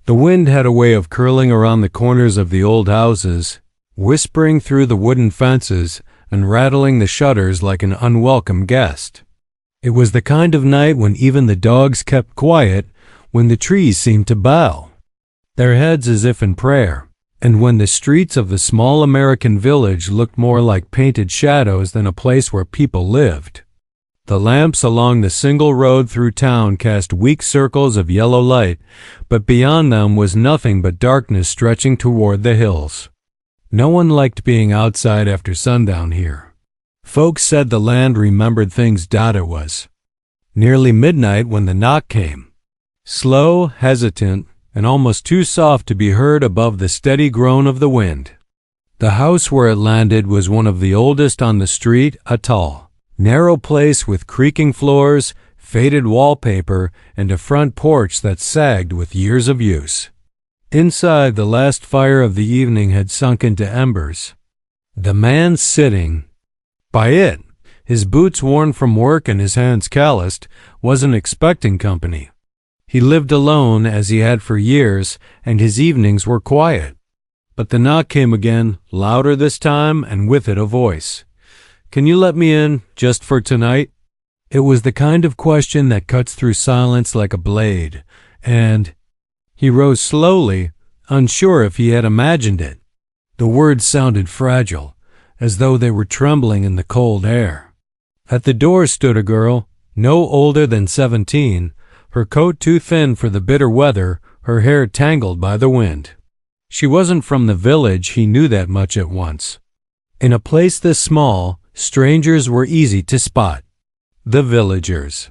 The wind had a way of curling around the corners of the old houses, whispering through the wooden fences and rattling the shutters like an unwelcome guest. It was the kind of night when even the dogs kept quiet, when the trees seemed to bow their heads as if in prayer, and when the streets of the small American village looked more like painted shadows than a place where people lived. The lamps along the single road through town cast weak circles of yellow light, but beyond them was nothing but darkness stretching toward the hills. No one liked being outside after sundown here. Folks said the land remembered things. It was nearly midnight when the knock came. Slow, hesitant, and almost too soft to be heard above the steady groan of the wind. The house where it landed was one of the oldest on the street, a tall, narrow place with creaking floors, faded wallpaper, and a front porch that sagged with years of use. Inside, the last fire of the evening had sunk into embers. The man sitting by it, his boots worn from work and his hands calloused, wasn't expecting company. He lived alone, as he had for years, and his evenings were quiet. But the knock came again, louder this time, and with it a voice. "Can you let me in, just for tonight?" It was the kind of question that cuts through silence like a blade, and he rose slowly, unsure if he had imagined it. The words sounded fragile, as though they were trembling in the cold air. At the door stood a girl, no older than 17, her coat too thin for the bitter weather, her hair tangled by the wind. She wasn't from the village, he knew that much at once. In a place this small, strangers were easy to spot. The villagers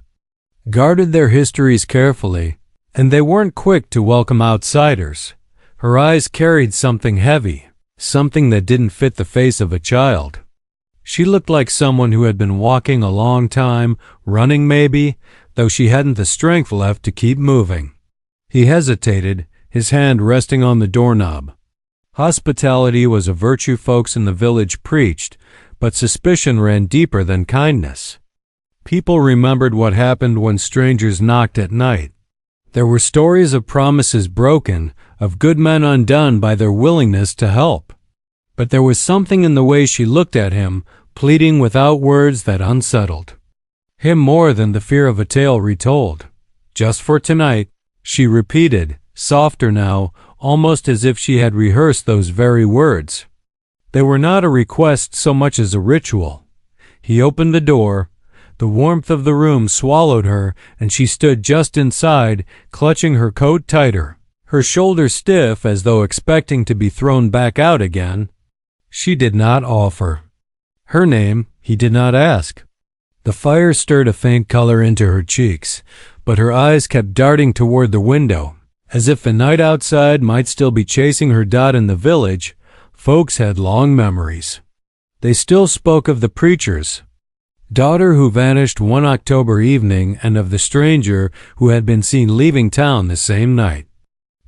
guarded their histories carefully, and they weren't quick to welcome outsiders. Her eyes carried something heavy, something that didn't fit the face of a child. She looked like someone who had been walking a long time, running maybe, though she hadn't the strength left to keep moving. He hesitated, his hand resting on the doorknob. Hospitality was a virtue folks in the village preached, but suspicion ran deeper than kindness. People remembered what happened when strangers knocked at night. There were stories of promises broken, of good men undone by their willingness to help. But there was something in the way she looked at him, pleading without words, that unsettled him more than the fear of a tale retold. "Just for tonight," she repeated, softer now, almost as if she had rehearsed those very words. They were not a request so much as a ritual. He opened the door. The warmth of the room swallowed her, and she stood just inside, clutching her coat tighter, her shoulders stiff as though expecting to be thrown back out again. She did not offer her name. He did not ask. The fire stirred a faint color into her cheeks, but her eyes kept darting toward the window, as if the night outside might still be chasing her. In the village, folks had long memories. They still spoke of the preacher's daughter who vanished one October evening and of the stranger who had been seen leaving town the same night.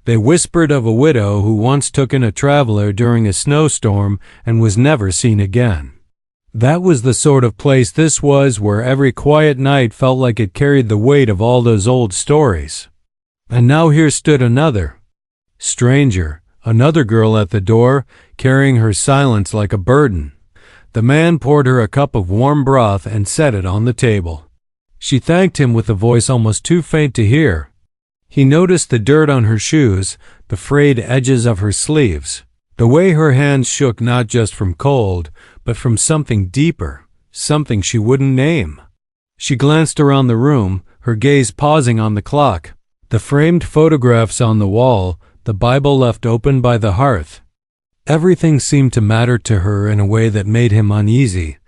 They whispered of a widow who once took in a traveler during a snowstorm and was never seen again. That was the sort of place this was, where every quiet night felt like it carried the weight of all those old stories. And now here stood another stranger, another girl at the door, carrying her silence like a burden. The man poured her a cup of warm broth and set it on the table. She thanked him with a voice almost too faint to hear. He noticed the dirt on her shoes, the frayed edges of her sleeves, the way her hands shook not just from cold, but from something deeper, something she wouldn't name. She glanced around the room, her gaze pausing on the clock, the framed photographs on the wall, the Bible left open by the hearth. Everything seemed to matter to her in a way that made him uneasy,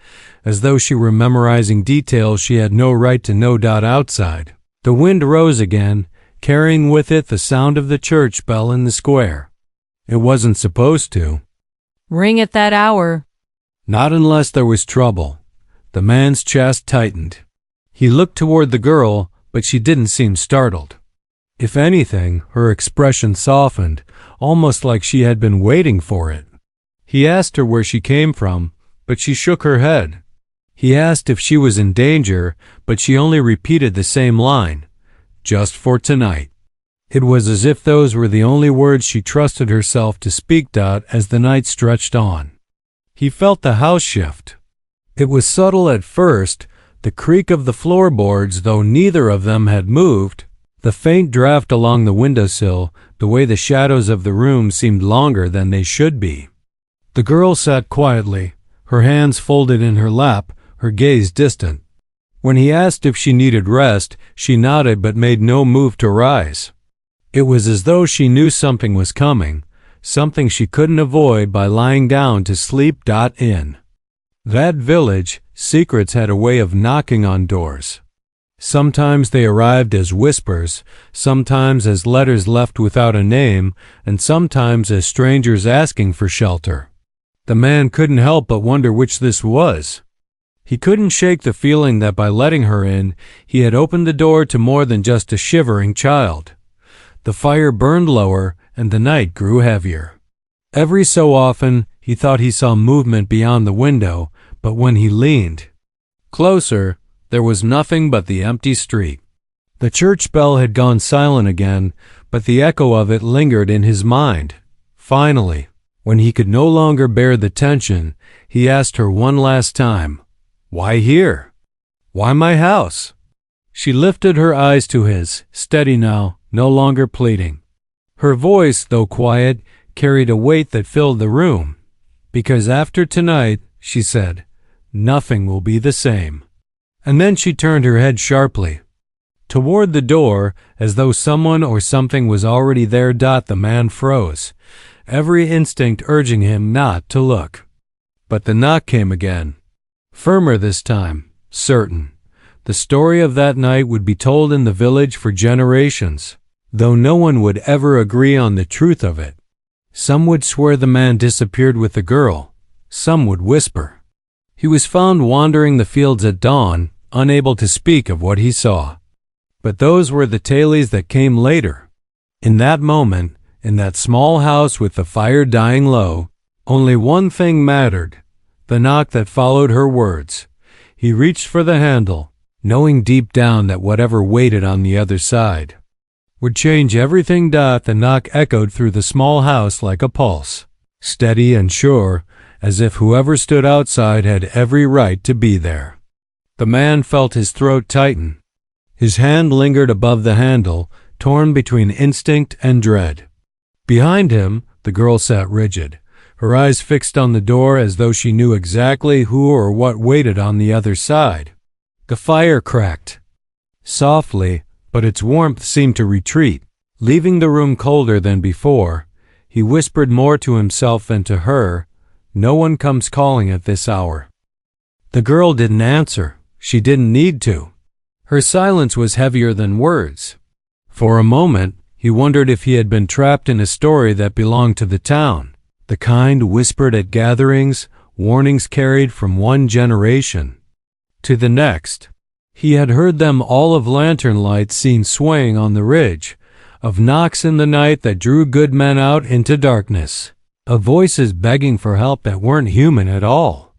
as though she were memorizing details she had no right to know. Outside, the wind rose again, carrying with it the sound of the church bell in the square. It wasn't supposed to ring at that hour. Not unless there was trouble. The man's chest tightened. He looked toward the girl, but she didn't seem startled. If anything, her expression softened, almost like she had been waiting for it. He asked her where she came from, but she shook her head. He asked if she was in danger, but she only repeated the same line, "Just for tonight." It was as if those were the only words she trusted herself to speak out as the night stretched on. He felt the house shift. It was subtle at first, the creak of the floorboards, though neither of them had moved, the faint draft along the windowsill, the way the shadows of the room seemed longer than they should be. The girl sat quietly, her hands folded in her lap, her gaze distant. When he asked if she needed rest, she nodded but made no move to rise. It was as though she knew something was coming, something she couldn't avoid by lying down to sleep. In that village, secrets had a way of knocking on doors. Sometimes they arrived as whispers, sometimes as letters left without a name, and sometimes as strangers asking for shelter. The man couldn't help but wonder which this was. He couldn't shake the feeling that by letting her in, he had opened the door to more than just a shivering child. The fire burned lower, and the night grew heavier. Every so often, he thought he saw movement beyond the window, but when he leaned closer, there was nothing but the empty street. The church bell had gone silent again, but the echo of it lingered in his mind. Finally, when he could no longer bear the tension, he asked her one last time, "Why here? Why my house?" She lifted her eyes to his, steady now, no longer pleading. Her voice, though quiet, carried a weight that filled the room. "Because after tonight," she said, "nothing will be the same." And then she turned her head sharply toward the door, as though someone or something was already there. The man froze, every instinct urging him not to look. But the knock came again, firmer this time, certain. The story of that night would be told in the village for generations, though no one would ever agree on the truth of it. Some would swear the man disappeared with the girl, some would whisper he was found wandering the fields at dawn, unable to speak of what he saw. But those were the tales that came later. In that moment, in that small house with the fire dying low, only one thing mattered, the knock that followed her words. He reached for the handle, knowing deep down that whatever waited on the other side would change everything. The knock echoed through the small house like a pulse, steady and sure, as if whoever stood outside had every right to be there. The man felt his throat tighten. His hand lingered above the handle, torn between instinct and dread. Behind him, the girl sat rigid, her eyes fixed on the door as though she knew exactly who or what waited on the other side. The fire cracked softly, but its warmth seemed to retreat, leaving the room colder than before. He whispered more to himself than to her, "No one comes calling at this hour." The girl didn't answer. She didn't need to. Her silence was heavier than words. For a moment, he wondered if he had been trapped in a story that belonged to the town, the kind whispered at gatherings, warnings carried from one generation to the next. He had heard them all, of lantern lights seen swaying on the ridge, of knocks in the night that drew good men out into darkness, of voices begging for help that weren't human at all.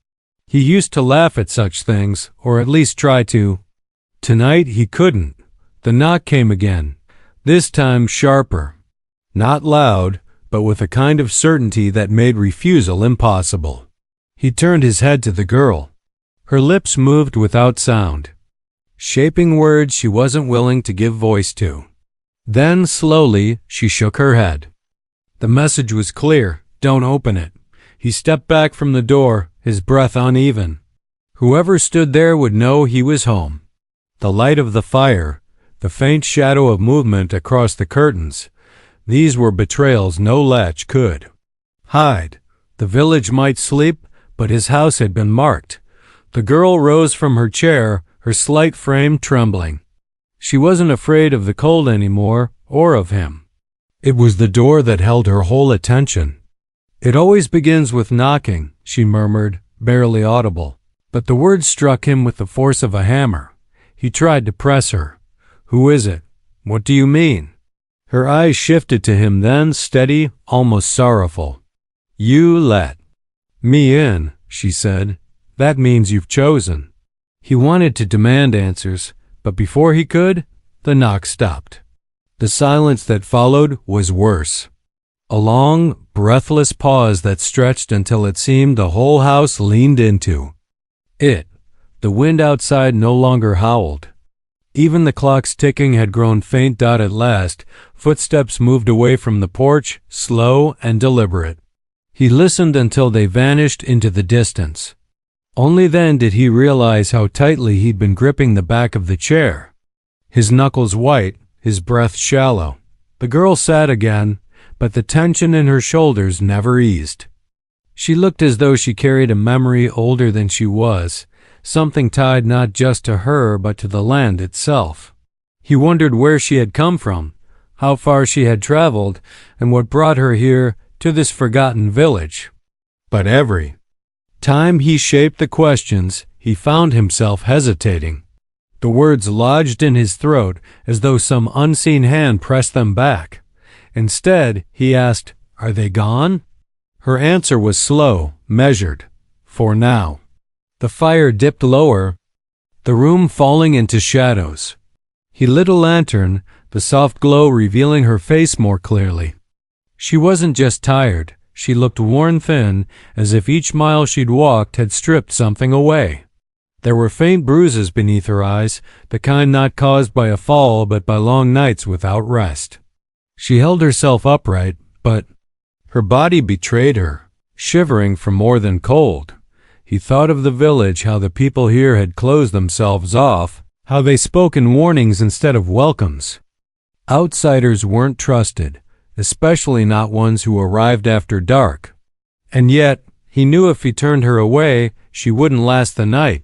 He used to laugh at such things, or at least try to. Tonight he couldn't. The knock came again, this time sharper. Not loud, but with a kind of certainty that made refusal impossible. He turned his head to the girl. Her lips moved without sound, shaping words she wasn't willing to give voice to. Then, slowly, she shook her head. The message was clear. Don't open it. He stepped back from the door, his breath uneven. Whoever stood there would know he was home. The light of the fire, the faint shadow of movement across the curtains, these were betrayals no latch could hide. The village might sleep, but his house had been marked. The girl rose from her chair, her slight frame trembling. She wasn't afraid of the cold anymore, or of him. It was the door that held her whole attention. "It always begins with knocking," she murmured, barely audible. But the words struck him with the force of a hammer. He tried to press her. "Who is it? What do you mean?" Her eyes shifted to him then, steady, almost sorrowful. "You let me in," she said. "That means you've chosen." He wanted to demand answers, but before he could, the knock stopped. The silence that followed was worse. A long, breathless pause that stretched until it seemed the whole house leaned into it. The wind outside no longer howled. Even the clock's ticking had grown faint. At last, footsteps moved away from the porch, slow and deliberate. He listened until they vanished into the distance. Only then did he realize how tightly he'd been gripping the back of the chair. His knuckles white, his breath shallow. The girl sat again, but the tension in her shoulders never eased. She looked as though she carried a memory older than she was, something tied not just to her but to the land itself. He wondered where she had come from, how far she had traveled, and what brought her here to this forgotten village. But every time he shaped the questions, he found himself hesitating. The words lodged in his throat as though some unseen hand pressed them back. Instead, he asked, "Are they gone?" Her answer was slow, measured. "For now." The fire dipped lower, the room falling into shadows. He lit a lantern, the soft glow revealing her face more clearly. She wasn't just tired, she looked worn thin, as if each mile she'd walked had stripped something away. There were faint bruises beneath her eyes, the kind not caused by a fall but by long nights without rest. She held herself upright, but her body betrayed her, shivering from more than cold. He thought of the village, how the people here had closed themselves off, how they spoke in warnings instead of welcomes. Outsiders weren't trusted, especially not ones who arrived after dark. And yet, he knew if he turned her away, she wouldn't last the night.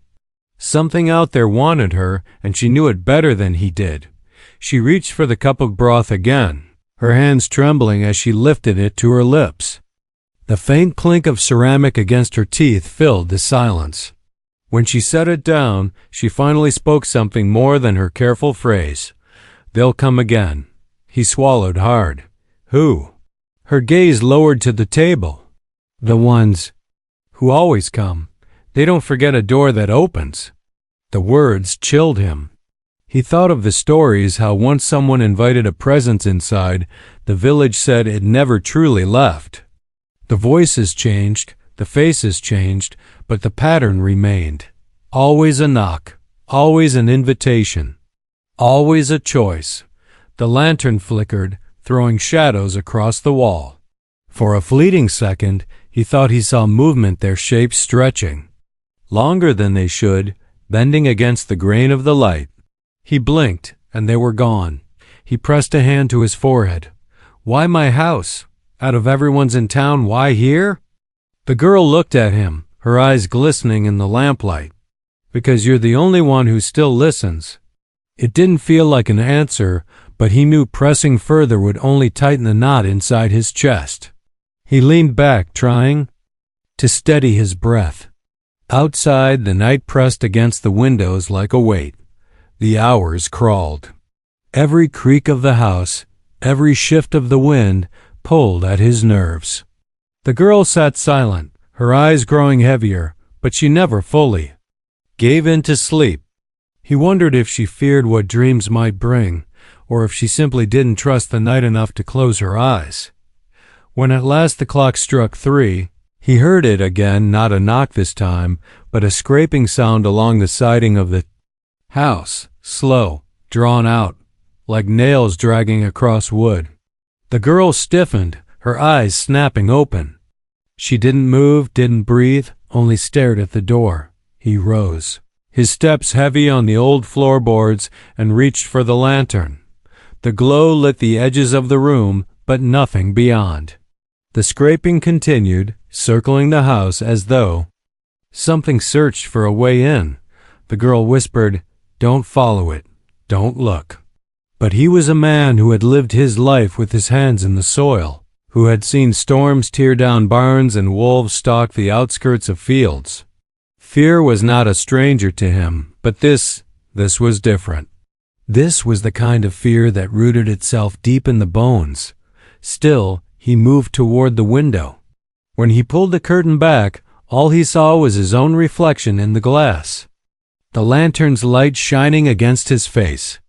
Something out there wanted her, and she knew it better than he did. She reached for the cup of broth again, her hands trembling as she lifted it to her lips. The faint clink of ceramic against her teeth filled the silence. When she set it down, she finally spoke something more than her careful phrase. "They'll come again." He swallowed hard. "Who?" Her gaze lowered to the table. "The ones who always come. They don't forget a door that opens." The words chilled him. He thought of the stories, how once someone invited a presence inside, the village said it never truly left. The voices changed, the faces changed, but the pattern remained. Always a knock, always an invitation, always a choice. The lantern flickered, throwing shadows across the wall. For a fleeting second, he thought he saw movement, their shapes stretching, longer than they should, bending against the grain of the light. He blinked, and they were gone. He pressed a hand to his forehead. "Why my house? Out of everyone's in town, why here?" The girl looked at him, her eyes glistening in the lamplight. "Because you're the only one who still listens." It didn't feel like an answer, but he knew pressing further would only tighten the knot inside his chest. He leaned back, trying to steady his breath. Outside, the night pressed against the windows like a weight. The hours crawled. Every creak of the house, every shift of the wind, pulled at his nerves. The girl sat silent, her eyes growing heavier, but she never fully gave in to sleep. He wondered if she feared what dreams might bring, or if she simply didn't trust the night enough to close her eyes. When at last the clock struck 3, he heard it again, not a knock this time, but a scraping sound along the siding of the house, slow, drawn out, like nails dragging across wood. The girl stiffened, her eyes snapping open. She didn't move, didn't breathe, only stared at the door. He rose, his steps heavy on the old floorboards, and reached for the lantern. The glow lit the edges of the room, but nothing beyond. The scraping continued, circling the house as though something searched for a way in. The girl whispered, "Don't follow it. Don't look." But he was a man who had lived his life with his hands in the soil, who had seen storms tear down barns and wolves stalk the outskirts of fields. Fear was not a stranger to him, but this was different. This was the kind of fear that rooted itself deep in the bones. Still, he moved toward the window. When he pulled the curtain back, all he saw was his own reflection in the glass, the lantern's light shining against his face.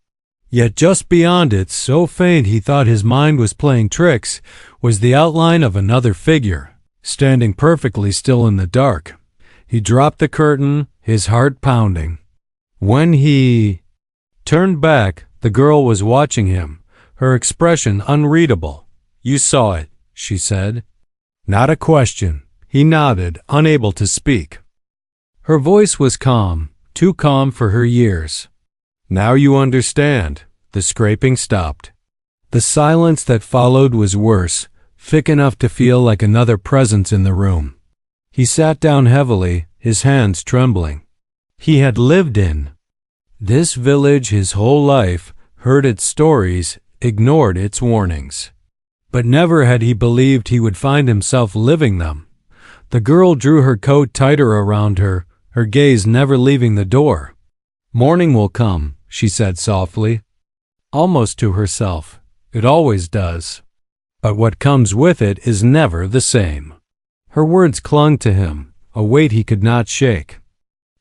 Yet just beyond it, so faint he thought his mind was playing tricks, was the outline of another figure, standing perfectly still in the dark. He dropped the curtain, his heart pounding. When he turned back, the girl was watching him, her expression unreadable. "You saw it," she said. Not a question. He nodded, unable to speak. Her voice was calm, too calm for her years. "Now you understand." The scraping stopped. The silence that followed was worse, thick enough to feel like another presence in the room. He sat down heavily, his hands trembling. He had lived in this village his whole life, heard its stories, ignored its warnings. But never had he believed he would find himself living them. The girl drew her coat tighter around her, her gaze never leaving the door. "Morning will come," she said softly, almost to herself. "It always does. But what comes with it is never the same." Her words clung to him, a weight he could not shake.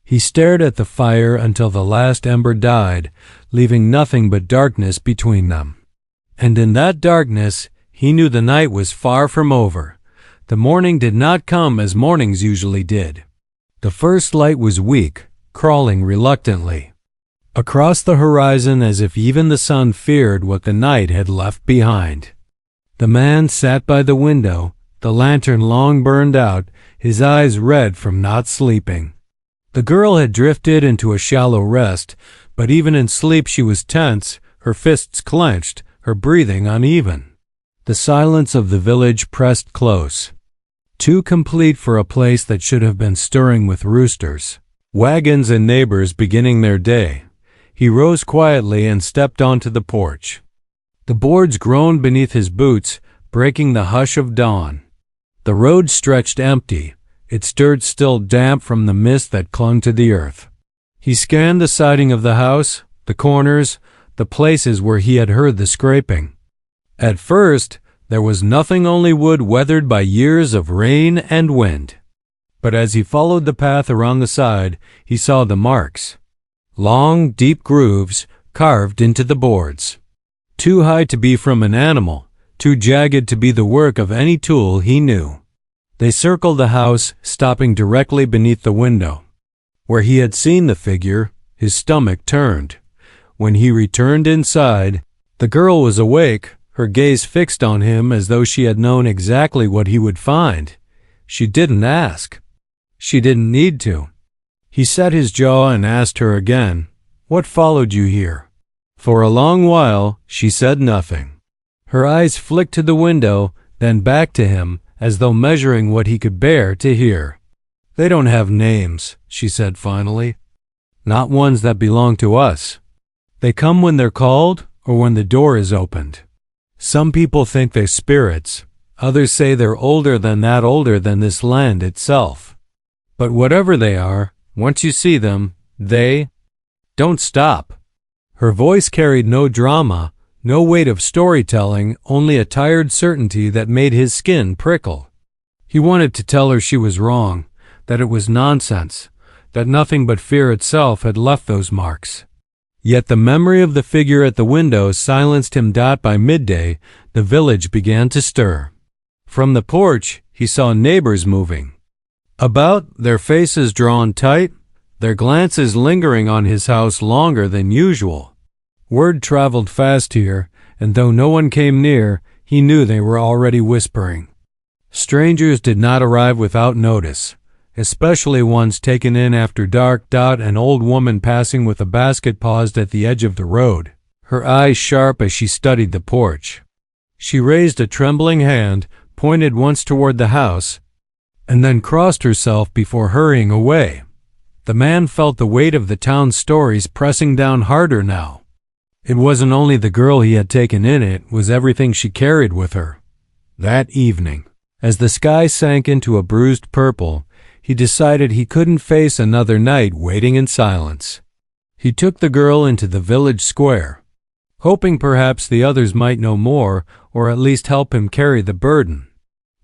He stared at the fire until the last ember died, leaving nothing but darkness between them. And in that darkness, he knew the night was far from over. The morning did not come as mornings usually did. The first light was weak, crawling reluctantly across the horizon as if even the sun feared what the night had left behind. The man sat by the window, the lantern long burned out, his eyes red from not sleeping. The girl had drifted into a shallow rest, but even in sleep she was tense, her fists clenched, her breathing uneven. The silence of the village pressed close, too complete for a place that should have been stirring with roosters, wagons and neighbors beginning their day. He rose quietly and stepped onto the porch. The boards groaned beneath his boots, breaking the hush of dawn. The road stretched empty, its dirt still damp from the mist that clung to the earth. He scanned the siding of the house, the corners, the places where he had heard the scraping. At first, there was nothing, only wood weathered by years of rain and wind. But as he followed the path around the side, he saw the marks. Long, deep grooves carved into the boards. Too high to be from an animal, too jagged to be the work of any tool he knew. They circled the house, stopping directly beneath the window. Where he had seen the figure, his stomach turned. When he returned inside, the girl was awake, her gaze fixed on him as though she had known exactly what he would find. She didn't ask. She didn't need to. He set his jaw and asked her again, "What followed you here?" For a long while, she said nothing. Her eyes flicked to the window, then back to him, as though measuring what he could bear to hear. "They don't have names," she said finally. "Not ones that belong to us. They come when they're called or when the door is opened. Some people think they're spirits. Others say they're older than this land itself. But whatever they are, once you see them, they don't stop." Her voice carried no drama, no weight of storytelling, only a tired certainty that made his skin prickle. He wanted to tell her she was wrong, that it was nonsense, that nothing but fear itself had left those marks. Yet the memory of the figure at the window silenced him. By midday, the village began to stir. From the porch, he saw neighbors moving about, their faces drawn tight, their glances lingering on his house longer than usual. Word traveled fast here, and though no one came near, he knew they were already whispering. Strangers did not arrive without notice, especially ones taken in after dark. An old woman passing with a basket paused at the edge of the road, her eyes sharp as she studied the porch. She raised a trembling hand, pointed once toward the house, and then crossed herself before hurrying away. The man felt the weight of the town's stories pressing down harder now. It wasn't only the girl he had taken in, it was everything she carried with her. That evening, as the sky sank into a bruised purple, he decided he couldn't face another night waiting in silence. He took the girl into the village square, hoping perhaps the others might know more, or at least help him carry the burden.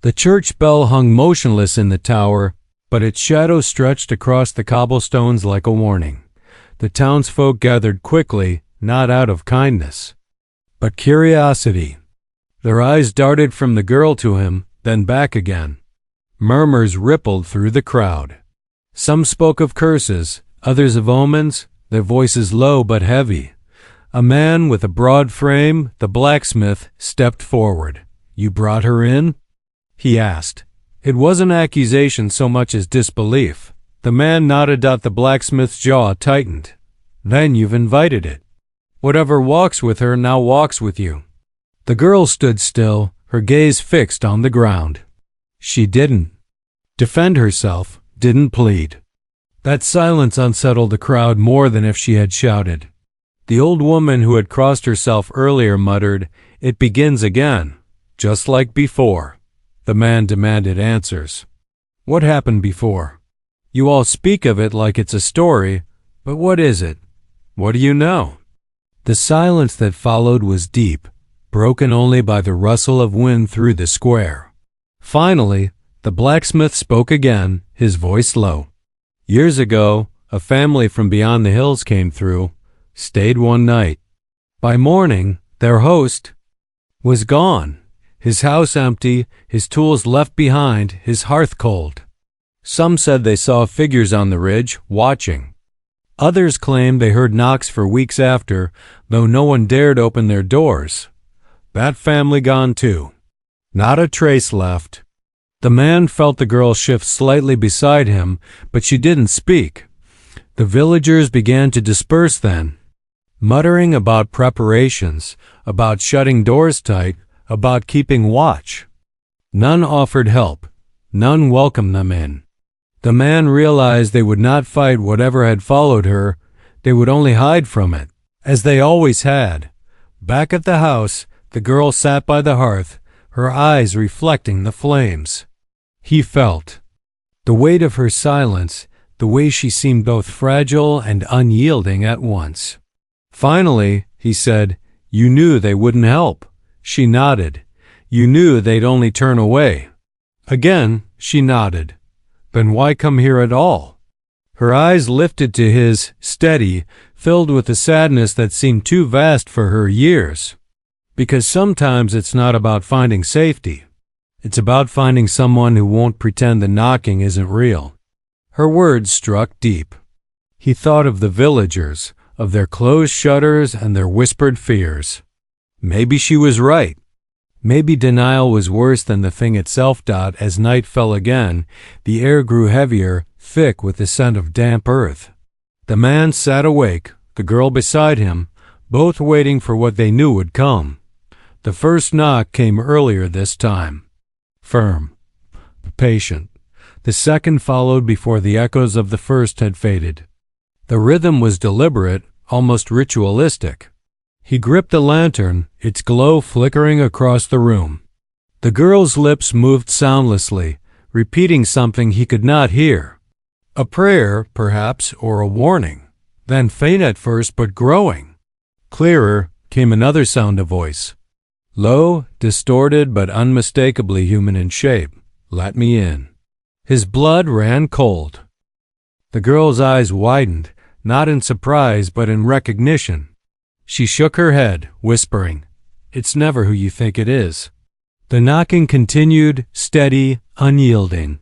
The church bell hung motionless in the tower, but its shadow stretched across the cobblestones like a warning. The townsfolk gathered quickly, not out of kindness, but curiosity. Their eyes darted from the girl to him, then back again. Murmurs rippled through the crowd. Some spoke of curses, others of omens, their voices low but heavy. A man with a broad frame, the blacksmith, stepped forward. "You brought her in?" he asked. It wasn't accusation so much as disbelief. The man nodded. The blacksmith's jaw tightened. "Then you've invited it. Whatever walks with her now walks with you." The girl stood still, her gaze fixed on the ground. She didn't defend herself, didn't plead. That silence unsettled the crowd more than if she had shouted. The old woman who had crossed herself earlier muttered, "It begins again, just like before." The man demanded answers. "What happened before? You all speak of it like it's a story, but what is it? What do you know?" The silence that followed was deep, broken only by the rustle of wind through the square. Finally, the blacksmith spoke again, his voice low. "Years ago, a family from beyond the hills came through, stayed one night. By morning, their host was gone, his house empty, his tools left behind, his hearth cold. Some said they saw figures on the ridge, watching. Others claimed they heard knocks for weeks after, though no one dared open their doors. That family gone too. Not a trace left." The man felt the girl shift slightly beside him, but she didn't speak. The villagers began to disperse then, muttering about preparations, about shutting doors tight, about keeping watch. None offered help. None welcomed them in. The man realized they would not fight whatever had followed her. They would only hide from it, as they always had. Back at the house, the girl sat by the hearth, her eyes reflecting the flames. He felt the weight of her silence, the way she seemed both fragile and unyielding at once. Finally, he said, "You knew they wouldn't help." She nodded. "You knew they'd only turn away." Again, she nodded. "Then why come here at all?" Her eyes lifted to his, steady, filled with a sadness that seemed too vast for her years. "Because sometimes it's not about finding safety. It's about finding someone who won't pretend the knocking isn't real." Her words struck deep. He thought of the villagers, of their closed shutters and their whispered fears. Maybe she was right. Maybe denial was worse than the thing itself. As night fell again, the air grew heavier, thick with the scent of damp earth. The man sat awake, the girl beside him, both waiting for what they knew would come. The first knock came earlier this time. Firm, patient. The second followed before the echoes of the first had faded. The rhythm was deliberate, almost ritualistic. He gripped the lantern, its glow flickering across the room. The girl's lips moved soundlessly, repeating something he could not hear. A prayer, perhaps, or a warning. Then faint at first, but growing. Clearer came another sound of voice. Low, distorted, but unmistakably human in shape. "Let me in." His blood ran cold. The girl's eyes widened, not in surprise, but in recognition. She shook her head, whispering, "It's never who you think it is." The knocking continued, steady, unyielding.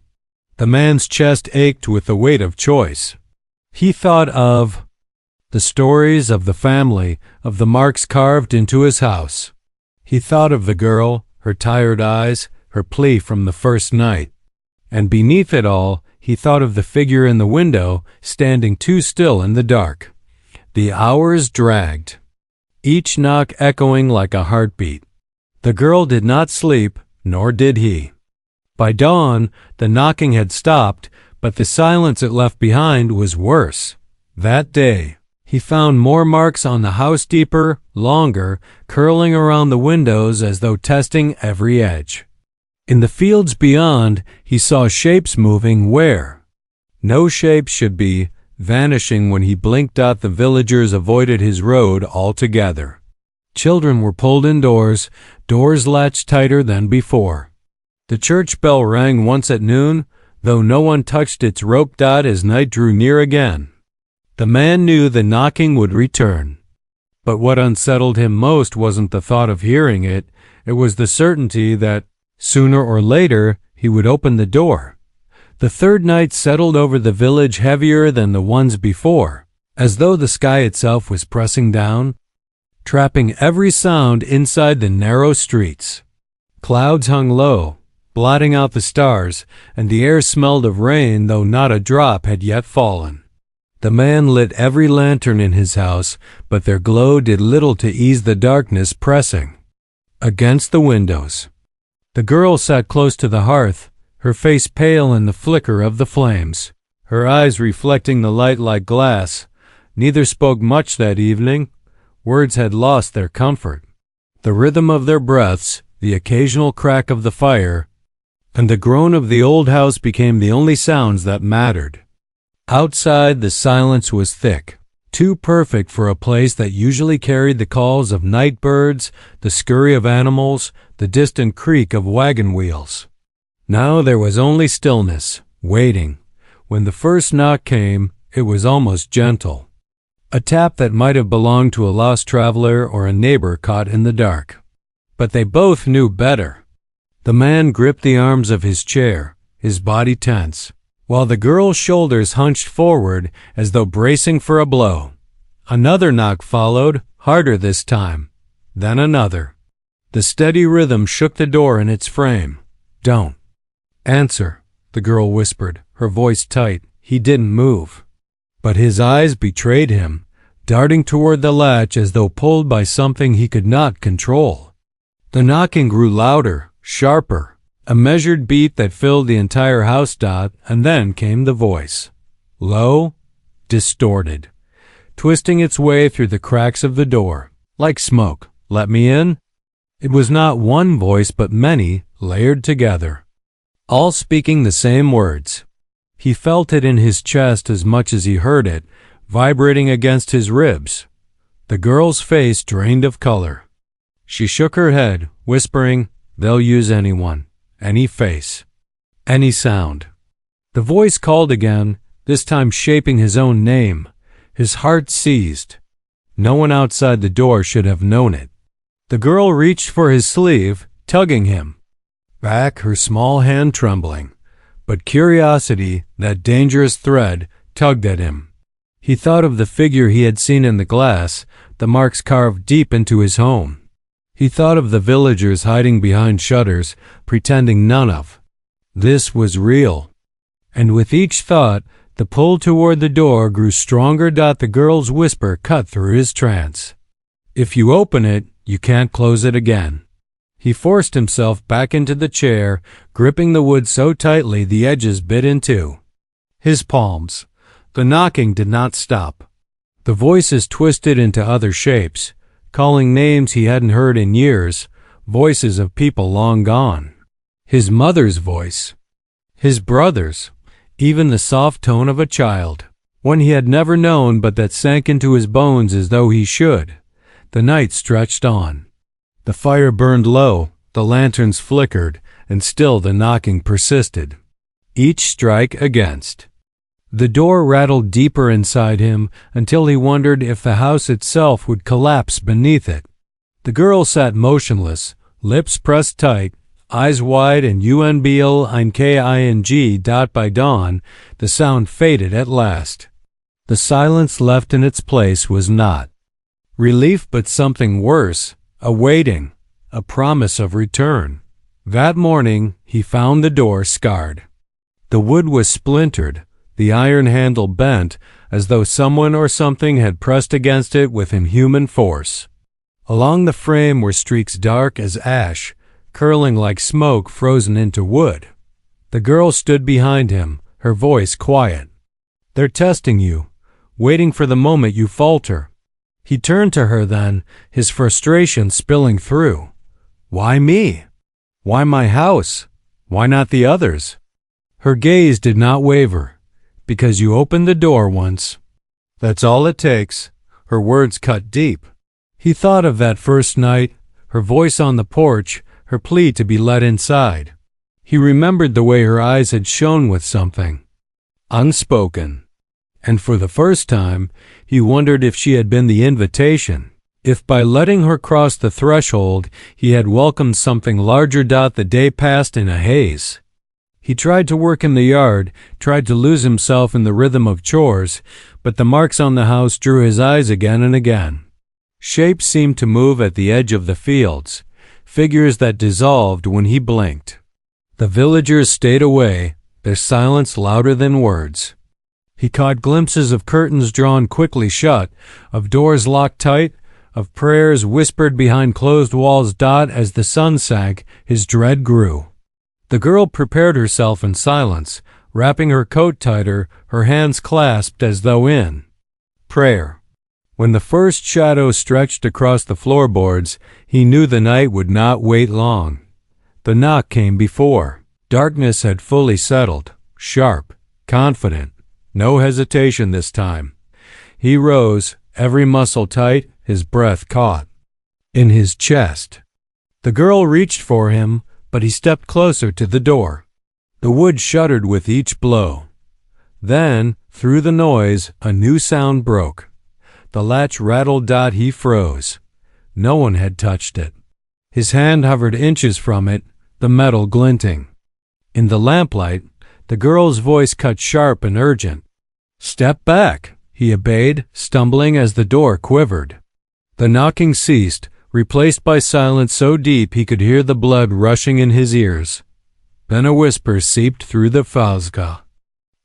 The man's chest ached with the weight of choice. He thought of the stories of the family, of the marks carved into his house. He thought of the girl, her tired eyes, her plea from the first night. And beneath it all, he thought of the figure in the window, standing too still in the dark. The hours dragged, each knock echoing like a heartbeat. The girl did not sleep, nor did he. By dawn, the knocking had stopped, but the silence it left behind was worse. That day, he found more marks on the house, deeper, longer, curling around the windows as though testing every edge. In the fields beyond, he saw shapes moving where no shape should be, vanishing when he blinked. The villagers avoided his road altogether. Children were pulled indoors, doors latched tighter than before. The church bell rang once at noon, though no one touched its rope. As night drew near again, the man knew the knocking would return. But what unsettled him most wasn't the thought of hearing it, it was the certainty that, sooner or later, he would open the door. The third night settled over the village heavier than the ones before, as though the sky itself was pressing down, trapping every sound inside the narrow streets. Clouds hung low, blotting out the stars, and the air smelled of rain, though not a drop had yet fallen. The man lit every lantern in his house, but their glow did little to ease the darkness pressing against the windows. The girl sat close to the hearth, her face pale in the flicker of the flames, her eyes reflecting the light like glass. Neither spoke much that evening. Words had lost their comfort. The rhythm of their breaths, the occasional crack of the fire, and the groan of the old house became the only sounds that mattered. Outside, the silence was thick, too perfect for a place that usually carried the calls of night birds, the scurry of animals, the distant creak of wagon wheels. Now there was only stillness, waiting. When the first knock came, it was almost gentle. A tap that might have belonged to a lost traveler or a neighbor caught in the dark. But they both knew better. The man gripped the arms of his chair, his body tense, while the girl's shoulders hunched forward as though bracing for a blow. Another knock followed, harder this time. Then another. The steady rhythm shook the door in its frame. "Don't answer," the girl whispered, her voice tight. He didn't move. But his eyes betrayed him, darting toward the latch as though pulled by something he could not control. The knocking grew louder, sharper, a measured beat that filled the entire house. And then came the voice, low, distorted, twisting its way through the cracks of the door, like smoke. "Let me in?" It was not one voice but many, layered together, all speaking the same words. He felt it in his chest as much as he heard it, vibrating against his ribs. The girl's face drained of color. She shook her head, whispering, "They'll use anyone, any face, any sound." The voice called again, this time shaping his own name. His heart seized. No one outside the door should have known it. The girl reached for his sleeve, tugging him back, her small hand trembling. But curiosity, that dangerous thread, tugged at him. He thought of the figure he had seen in the glass, the marks carved deep into his home. He thought of the villagers hiding behind shutters, pretending none of this was real. And with each thought, the pull toward the door grew stronger. The girl's whisper cut through his trance. "If you open it, you can't close it again." He forced himself back into the chair, gripping the wood so tightly the edges bit in two his palms. The knocking did not stop. The voices twisted into other shapes, calling names he hadn't heard in years, voices of people long gone. His mother's voice, his brother's, even the soft tone of a child, one he had never known but that sank into his bones as though he should. The night stretched on. The fire burned low, the lanterns flickered, and still the knocking persisted. Each strike against. The door rattled deeper inside him until he wondered if the house itself would collapse beneath it. The girl sat motionless, lips pressed tight, eyes wide and unblinking. By dawn, the sound faded at last. The silence left in its place was not relief but something worse. A waiting, a promise of return. That morning, he found the door scarred. The wood was splintered, the iron handle bent, as though someone or something had pressed against it with inhuman force. Along the frame were streaks dark as ash, curling like smoke frozen into wood. The girl stood behind him, her voice quiet. "They're testing you, waiting for the moment you falter." He turned to her then, his frustration spilling through. "Why me? Why my house? Why not the others?" Her gaze did not waver. "Because you opened the door once. That's all it takes." Her words cut deep. He thought of that first night, her voice on the porch, her plea to be let inside. He remembered the way her eyes had shone with something unspoken. And for the first time, he wondered if she had been the invitation, If by letting her cross the threshold he had welcomed something larger, the day passed in a haze. He tried to work in the yard, tried to lose himself in the rhythm of chores, but the marks on the house drew his eyes again and again. Shapes seemed to move at the edge of the fields, figures that dissolved when he blinked. The villagers stayed away, their silence louder than words. He caught glimpses of curtains drawn quickly shut, of doors locked tight, of prayers whispered behind closed walls. As the sun sank, his dread grew. The girl prepared herself in silence, wrapping her coat tighter, her hands clasped as though in prayer. When the first shadow stretched across the floorboards, he knew the night would not wait long. The knock came before. Darkness had fully settled, sharp, confident, no hesitation this time. He rose, every muscle tight, his breath caught in his chest. The girl reached for him, but he stepped closer to the door. The wood shuddered with each blow. Then, through the noise, a new sound broke. The latch rattled. He froze. No one had touched it. His hand hovered inches from it, the metal glinting. In the lamplight, the girl's voice cut sharp and urgent. "Step back," he obeyed, stumbling as the door quivered. The knocking ceased, replaced by silence so deep he could hear the blood rushing in his ears. Then a whisper seeped through the fazga.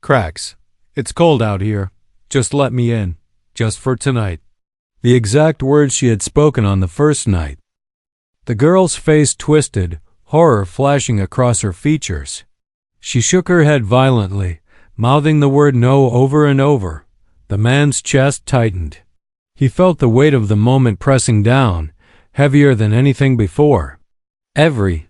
"Cracks. It's cold out here. Just let me in. Just for tonight." The exact words she had spoken on the first night. The girl's face twisted, horror flashing across her features. She shook her head violently, mouthing the word no over and over. The man's chest tightened. He felt the weight of the moment pressing down, heavier than anything before. Every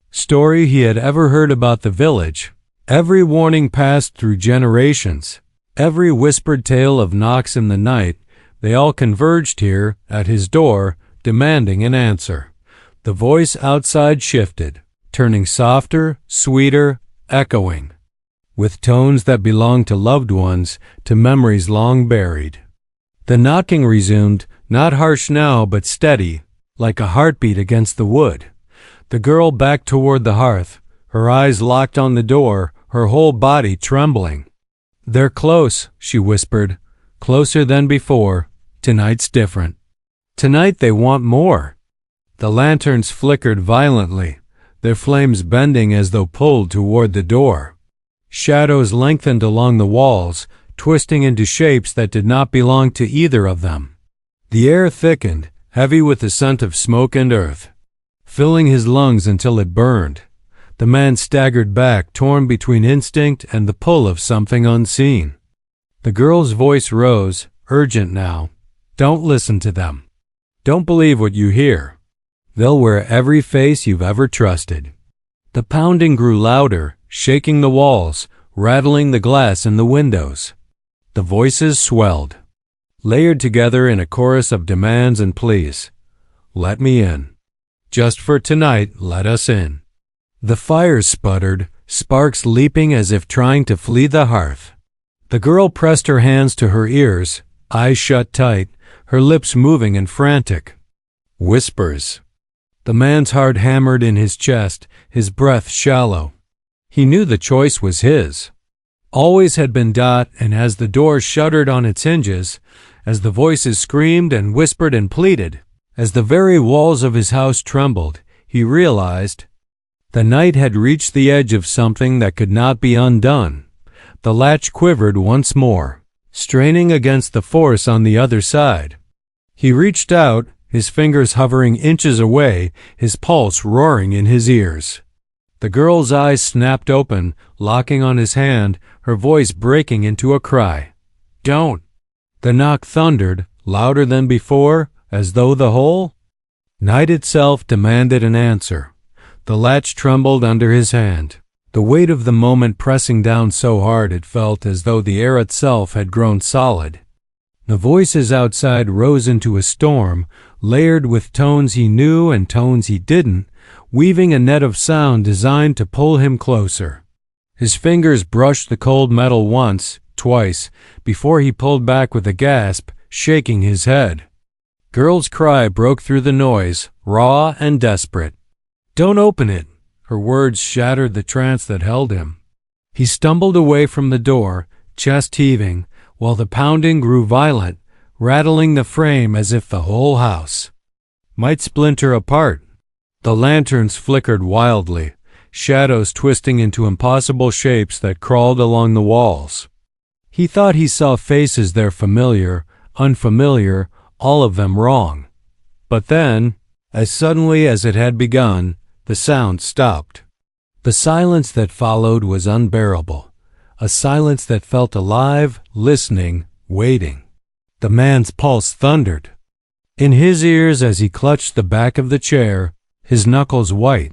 story he had ever heard about the village, every warning passed through generations, every whispered tale of knocks in the night, they all converged here, at his door, demanding an answer. The voice outside shifted, turning softer, sweeter, echoing, with tones that belonged to loved ones, to memories long buried. The knocking resumed, not harsh now, but steady, like a heartbeat against the wood. The girl backed toward the hearth, her eyes locked on the door, her whole body trembling. "They're close," she whispered, "closer than before. Tonight's different. Tonight they want more." The lanterns flickered violently, their flames bending as though pulled toward the door. Shadows lengthened along the walls, twisting into shapes that did not belong to either of them. The air thickened, heavy with the scent of smoke and earth, filling his lungs until it burned. The man staggered back, torn between instinct and the pull of something unseen. The girl's voice rose, urgent now. "Don't listen to them. Don't believe what you hear. They'll wear every face you've ever trusted." The pounding grew louder, shaking the walls, rattling the glass in the windows. The voices swelled, layered together in a chorus of demands and pleas. "Let me in. Just for tonight, let us in." The fire sputtered, sparks leaping as if trying to flee the hearth. The girl pressed her hands to her ears, eyes shut tight, her lips moving and frantic. Whispers. The man's heart hammered in his chest, his breath shallow. He knew the choice was his. Always had been. And as the door shuddered on its hinges, as the voices screamed and whispered and pleaded, as the very walls of his house trembled, he realized the night had reached the edge of something that could not be undone. The latch quivered once more, straining against the force on the other side. He reached out, his fingers hovering inches away, his pulse roaring in his ears. The girl's eyes snapped open, locking on his hand, her voice breaking into a cry. "Don't!" The knock thundered, louder than before, as though the whole night itself demanded an answer. The latch trembled under his hand, the weight of the moment pressing down so hard it felt as though the air itself had grown solid. The voices outside rose into a storm, layered with tones he knew and tones he didn't, weaving a net of sound designed to pull him closer. His fingers brushed the cold metal once, twice, before he pulled back with a gasp, shaking his head. Girl's cry broke through the noise, raw and desperate. "Don't open it!" Her words shattered the trance that held him. He stumbled away from the door, chest heaving, while the pounding grew violent, rattling the frame as if the whole house might splinter apart. The lanterns flickered wildly, shadows twisting into impossible shapes that crawled along the walls. He thought he saw faces there, familiar, unfamiliar, all of them wrong. But then, as suddenly as it had begun, the sound stopped. The silence that followed was unbearable, a silence that felt alive, listening, waiting. The man's pulse thundered in his ears as he clutched the back of the chair, his knuckles white.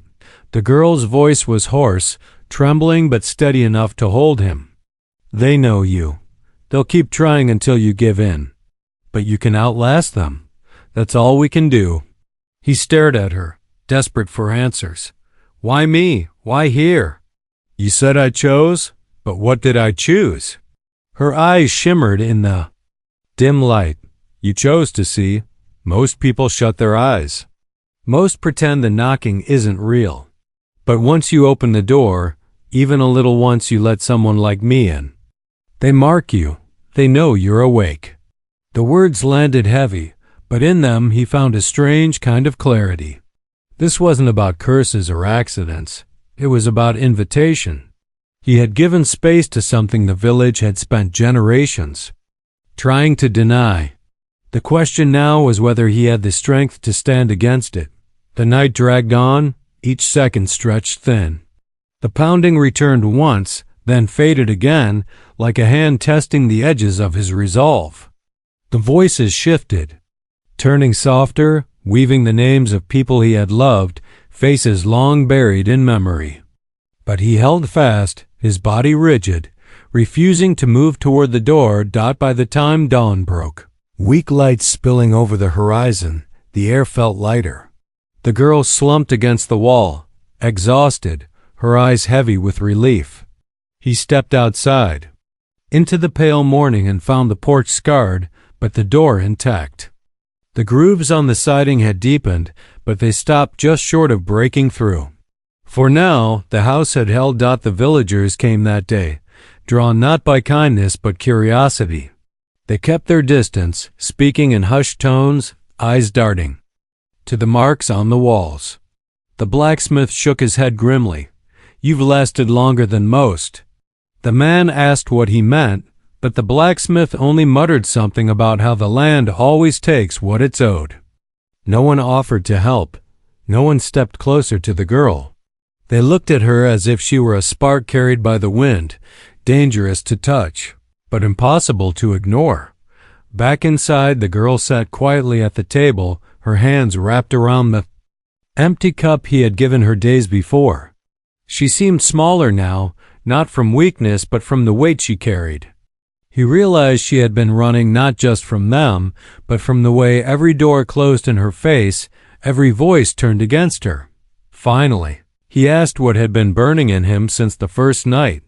The girl's voice was hoarse, trembling but steady enough to hold him. "They know you. They'll keep trying until you give in. But you can outlast them. That's all we can do." He stared at her, desperate for answers. "Why me? Why here? You said I chose, but what did I choose?" Her eyes shimmered in the dim light. "You chose to see. Most people shut their eyes. Most pretend the knocking isn't real. But once you open the door, even a little once you let someone like me in, they mark you. They know you're awake." The words landed heavy, but in them he found a strange kind of clarity. This wasn't about curses or accidents. It was about invitation. He had given space to something the village had spent generations trying to deny. The question now was whether he had the strength to stand against it. The night dragged on, each second stretched thin. The pounding returned once, then faded again, like a hand testing the edges of his resolve. The voices shifted, turning softer, weaving the names of people he had loved, faces long buried in memory. But he held fast, his body rigid, refusing to move toward the door. By the time dawn broke, weak light spilling over the horizon, the air felt lighter. The girl slumped against the wall, exhausted, her eyes heavy with relief. He stepped outside, into the pale morning, and found the porch scarred, but the door intact. The grooves on the siding had deepened, but they stopped just short of breaking through. For now, the house had held. The villagers came that day, drawn not by kindness but curiosity. They kept their distance, speaking in hushed tones, eyes darting to the marks on the walls. The blacksmith shook his head grimly. "You've lasted longer than most." The man asked what he meant, but the blacksmith only muttered something about how the land always takes what it's owed. No one offered to help. No one stepped closer to the girl. They looked at her as if she were a spark carried by the wind, dangerous to touch, but impossible to ignore. Back inside, the girl sat quietly at the table, her hands wrapped around the empty cup he had given her days before. She seemed smaller now, not from weakness but from the weight she carried. He realized she had been running not just from them, but from the way every door closed in her face, every voice turned against her. Finally, he asked what had been burning in him since the first night.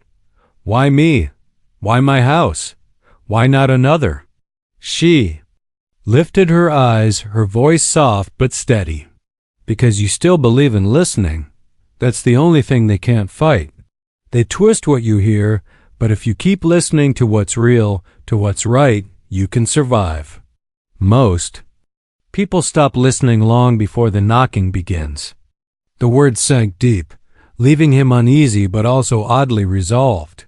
"Why me? Why my house? Why not another?" She lifted her eyes, her voice soft but steady. "Because you still believe in listening. That's the only thing they can't fight. They twist what you hear, but if you keep listening to what's real, to what's right, you can survive." Most people stop listening long before the knocking begins. The words sank deep, leaving him uneasy but also oddly resolved.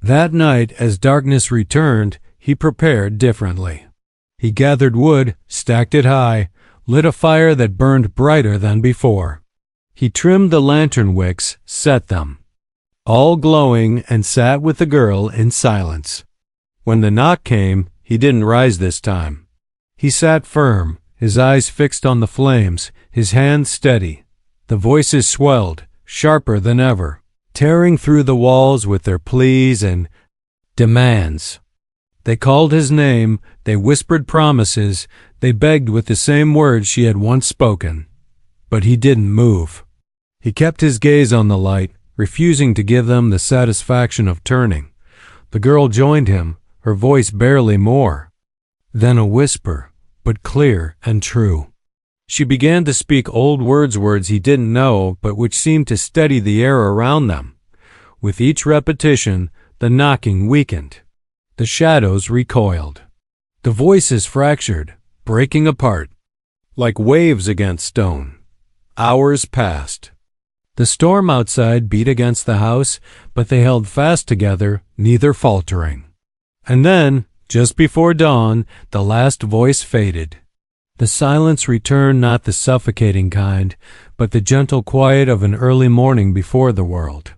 That night, as darkness returned, he prepared differently. He gathered wood, stacked it high, lit a fire that burned brighter than before. He trimmed the lantern wicks, set them all glowing, and sat with the girl in silence. When the knock came, he didn't rise this time. He sat firm, his eyes fixed on the flames, his hands steady. The voices swelled, sharper than ever, tearing through the walls with their pleas and demands. They called his name, they whispered promises, they begged with the same words she had once spoken. But he didn't move. He kept his gaze on the light, refusing to give them the satisfaction of turning. The girl joined him, her voice barely more. Then a whisper, but clear and true. She began to speak old words he didn't know, but which seemed to steady the air around them. With each repetition, the knocking weakened. The shadows recoiled. The voices fractured, breaking apart, like waves against stone. Hours passed. The storm outside beat against the house, but they held fast together, neither faltering. And then, just before dawn, the last voice faded. The silence returned, not the suffocating kind, but the gentle quiet of an early morning before the world.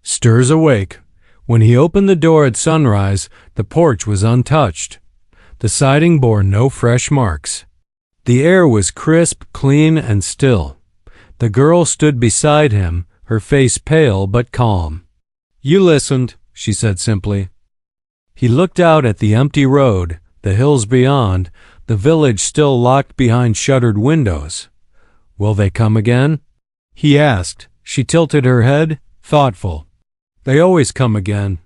Stir's awake. When he opened the door at sunrise, the porch was untouched. The siding bore no fresh marks. The air was crisp, clean, and still. The girl stood beside him, her face pale but calm. "You listened," she said simply. He looked out at the empty road, the hills beyond, the village still locked behind shuttered windows. "Will they come again?" he asked. She tilted her head, thoughtful. "They always come again,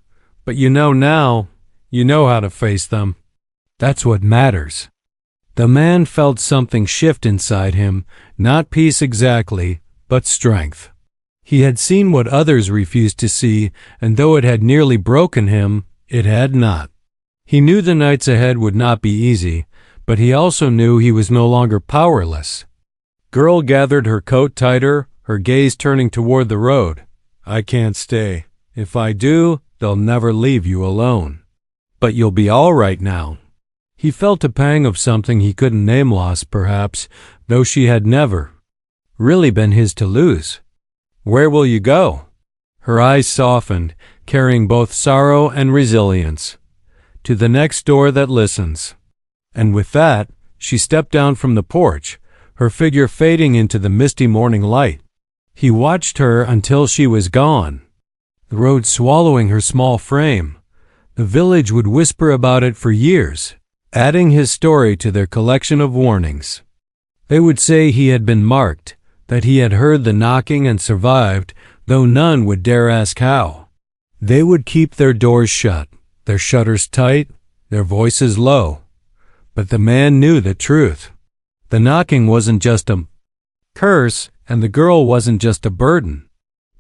but you know now, you know how to face them. That's what matters." The man felt something shift inside him, not peace exactly, but strength. He had seen what others refused to see, and though it had nearly broken him, it had not. He knew the nights ahead would not be easy, but he also knew he was no longer powerless. Girl gathered her coat tighter, her gaze turning toward the road. "I can't stay. If I do, they'll never leave you alone. But you'll be all right now." He felt a pang of something he couldn't name, lost perhaps, though she had never really been his to lose. "Where will you go?" Her eyes softened, carrying both sorrow and resilience. "To the next door that listens." And with that, she stepped down from the porch, her figure fading into the misty morning light. He watched her until she was gone, the road swallowing her small frame. The village would whisper about it for years, adding his story to their collection of warnings. They would say he had been marked, that he had heard the knocking and survived, though none would dare ask how. They would keep their doors shut, their shutters tight, their voices low. But the man knew the truth. The knocking wasn't just a curse, and the girl wasn't just a burden.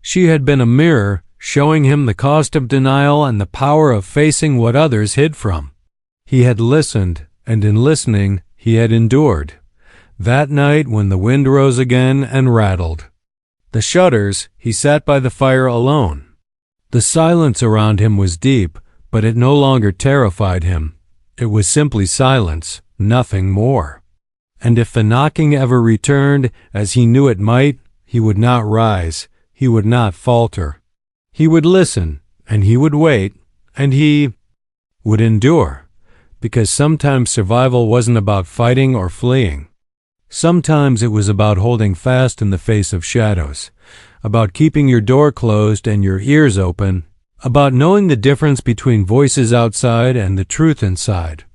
She had been a mirror, showing him the cost of denial and the power of facing what others hid from. He had listened, and in listening, he had endured. That night when the wind rose again and rattled the shutters, he sat by the fire alone. The silence around him was deep, but it no longer terrified him. It was simply silence, nothing more. And if the knocking ever returned, as he knew it might, he would not rise, he would not falter. He would listen, and he would wait, and he would endure. Because sometimes survival wasn't about fighting or fleeing. Sometimes it was about holding fast in the face of shadows, about keeping your door closed and your ears open, about knowing the difference between voices outside and the truth inside.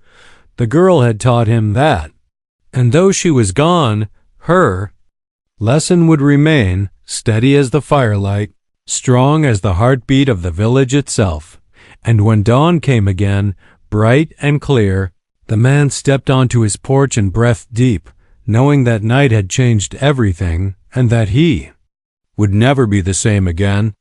The girl had taught him that. And though she was gone, her lesson would remain, steady as the firelight, strong as the heartbeat of the village itself. And when dawn came again, bright and clear, the man stepped onto his porch and breathed deep, knowing that night had changed everything and that he would never be the same again.